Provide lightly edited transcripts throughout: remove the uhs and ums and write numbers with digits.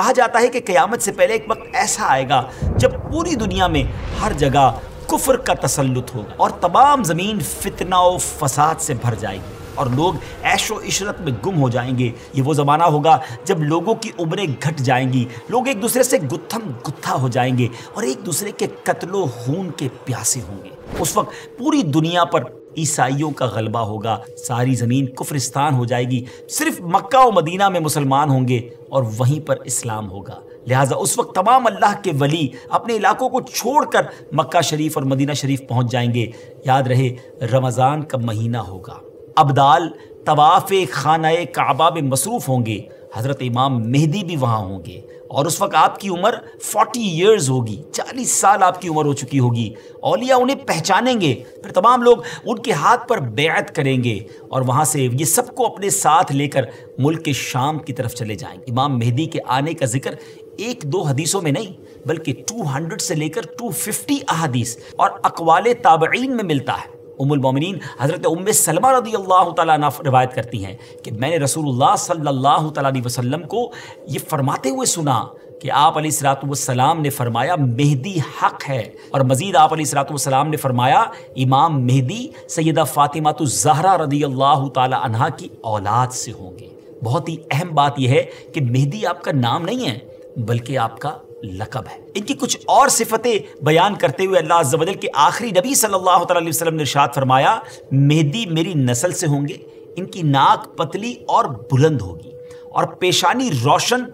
کہا جاتا ہے کہ قیامت سے پہلے ایک وقت ایسا آئے گا جب پوری دنیا میں ہر جگہ کفر کا تسلط ہوگا اور تمام زمین فتنہ و فساد سے بھر جائے گی اور لوگ عیش و عشرت میں گم ہو جائیں گے۔ یہ وہ زمانہ ہوگا جب لوگوں کی عمریں گھٹ جائیں گی، لوگ ایک دوسرے سے گتھم گتھا ہو جائیں گے اور ایک دوسرے کے قتل و خون کے پیاسے ہوں گے۔ اس وقت پوری دنیا پر عیسائیوں کا غلبہ ہوگا، ساری زمین کفرستان ہو جائے گی، صرف مکہ و مدینہ میں مسلمان ہوں گے اور وہیں پر اسلام ہوگا۔ لہٰذا اس وقت تمام اللہ کے ولی اپنے علاقوں کو چھوڑ کر مکہ شریف اور مدینہ شریف پہنچ جائیں گے۔ یاد رہے رمضان کا مہینہ ہوگا، ابدال طواف خانہ کعبہ میں مصروف ہوں گے، حضرت امام مہدی بھی وہاں ہوں گے اور اس وقت آپ کی عمر 40 ایئرز ہوگی، 40 سال آپ کی عمر ہو چکی ہوگی۔ اولیاء انہیں پہچانیں گے، پھر تمام لوگ ان کے ہاتھ پر بیعت کریں گے اور وہاں سے یہ سب کو اپنے ساتھ لے کر ملک شام کی طرف چلے جائیں گے۔ امام مہدی کے آنے کا ذکر ایک دو حدیثوں میں نہیں بلکہ 200 سے لے کر 250 احادیث اور اقوال تابعین میں ملتا ہے۔ ام المومنین حضرت ام سلمہ رضی اللہ تعالیٰ عنہ روایت کرتی ہیں کہ میں نے رسول اللہ صلی اللہ تعالیٰ علیہ وسلم کو یہ فرماتے ہوئے سنا کہ آپ علیہ الصلوۃ والسلام نے فرمایا مہدی حق ہے، اور مزید آپ علیہ الصلوۃ والسلام نے فرمایا امام مہدی سیدہ فاطمہ الزہرا رضی اللہ تعالیٰ عنہا کی اولاد سے ہوں گے۔ بہت ہی اہم بات یہ ہے کہ مہدی آپ کا نام نہیں ہے بلکہ آپ کا لقب ہے۔ ان کی کچھ اور صفتیں بیان کرتے ہوئے اللہ عز و جل کے آخری نبی صلی اللہ تعالیٰ علیہ وسلم نے ارشاد فرمایا مہدی میری نسل سے ہوں گے، ان کی ناک پتلی اور بلند ہوگی اور پیشانی روشن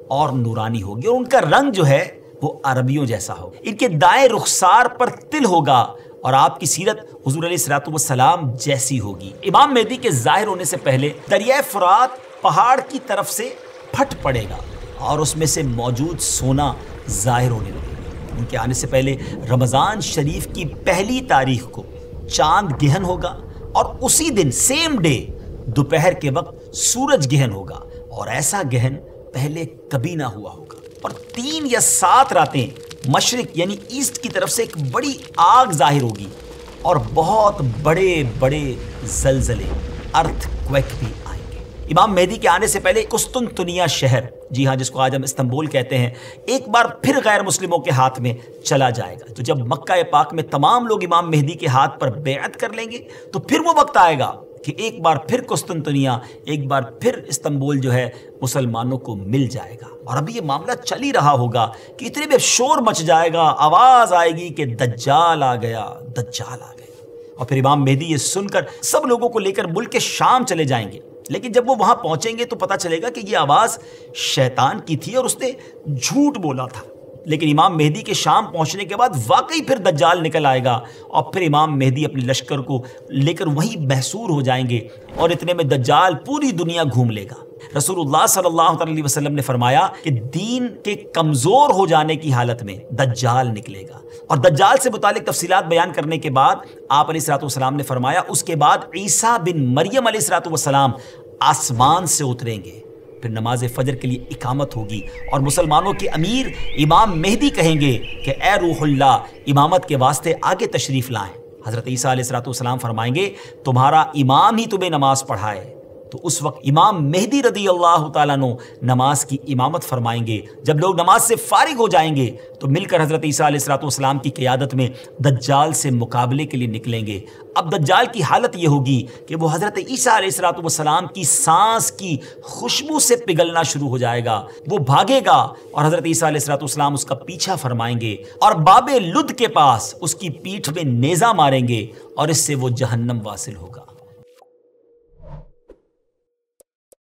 اور نورانی ہوگی اور ان کا رنگ جو ہے وہ عربیوں جیسا ہوگا، ان کے دائیں رخسار پر تل ہوگا اور آپ کی سیرت حضور علیہ الصلوۃ والسلام جیسی ہوگی۔ امام مہدی کے ظاہر ہونے سے پہلے دریائے فرات پہاڑ کی طرف سے پھٹ پڑے گا اور اس میں سے موجود سونا ظاہر ہونے لگے گا۔ ان کے آنے سے پہلے رمضان شریف کی پہلی تاریخ کو چاند گہن ہوگا اور اسی دن سیم ڈے دوپہر کے وقت سورج گہن ہوگا، اور ایسا گہن پہلے کبھی نہ ہوا ہوگا۔ اور 3 یا 7 راتیں مشرق یعنی ایسٹ کی طرف سے ایک بڑی آگ ظاہر ہوگی اور بہت بڑے بڑے زلزلے ارتھ کویک بھی آئیں گے۔ امام مہدی کے آنے سے پہلے قسطنطنیہ شہر، جی ہاں جس کو آج ہم استنبول کہتے ہیں، ایک بار پھر غیر مسلموں کے ہاتھ میں چلا جائے گا۔ تو جب مکہ پاک میں تمام لوگ امام مہدی کے ہاتھ پر بیعت کر لیں گے تو پھر وہ وقت آئے گا کہ ایک بار پھر قسطنطنیہ، ایک بار پھر استنبول جو ہے مسلمانوں کو مل جائے گا۔ اور ابھی یہ معاملہ چل ہی رہا ہوگا کہ اتنے میں شور مچ جائے گا، آواز آئے گی کہ دجال آ گیا، دجال آ گیا۔ اور پھر امام مہدی یہ سن کر سب لوگوں کو لے کر ملک شام چلے جائیں گے، لیکن جب وہ وہاں پہنچیں گے تو پتہ چلے گا کہ یہ آواز شیطان کی تھی اور اس نے جھوٹ بولا تھا۔ لیکن امام مہدی کے شام پہنچنے کے بعد واقعی پھر دجال نکل آئے گا اور پھر امام مہدی اپنے لشکر کو لے کر وہیں محصور ہو جائیں گے اور اتنے میں دجال پوری دنیا گھوم لے گا۔ رسول اللہ صلی اللہ علیہ وسلم نے فرمایا کہ دین کے کمزور ہو جانے کی حالت میں دجال نکلے گا، اور دجال سے متعلق تفصیلات بیان کرنے کے بعد آپ علیہ الصلوۃ والسلام نے فرمایا اس کے بعد عیسیٰ بن مریم علیہ الصلوۃ والسلام آسمان سے اتریں گے، پھر نماز فجر کے لیے اقامت ہوگی اور مسلمانوں کے امیر امام مہدی کہیں گے کہ اے روح اللہ امامت کے واسطے آگے تشریف لائیں۔ حضرت عیسیٰ علیہ الصلوۃ والسلام فرمائیں گے تمہارا امام ہی تمہیں نماز پڑھائے۔ تو اس وقت امام مہدی رضی اللہ تعالیٰ عنہ نماز کی امامت فرمائیں گے۔ جب لوگ نماز سے فارغ ہو جائیں گے تو مل کر حضرت عیسیٰ علیہ الصلوۃ والسلام کی قیادت میں دجال سے مقابلے کے لیے نکلیں گے۔ اب دجال کی حالت یہ ہوگی کہ وہ حضرت عیسیٰ علیہ الصلوۃ والسلام کی سانس کی خوشبو سے پگھلنا شروع ہو جائے گا، وہ بھاگے گا اور حضرت عیسیٰ علیہ الصلوۃ والسلام اس کا پیچھا فرمائیں گے اور باب لد کے پاس اس کی پیٹھ میں نیزہ ماریں گے اور اس سے وہ جہنم واصل ہوگا۔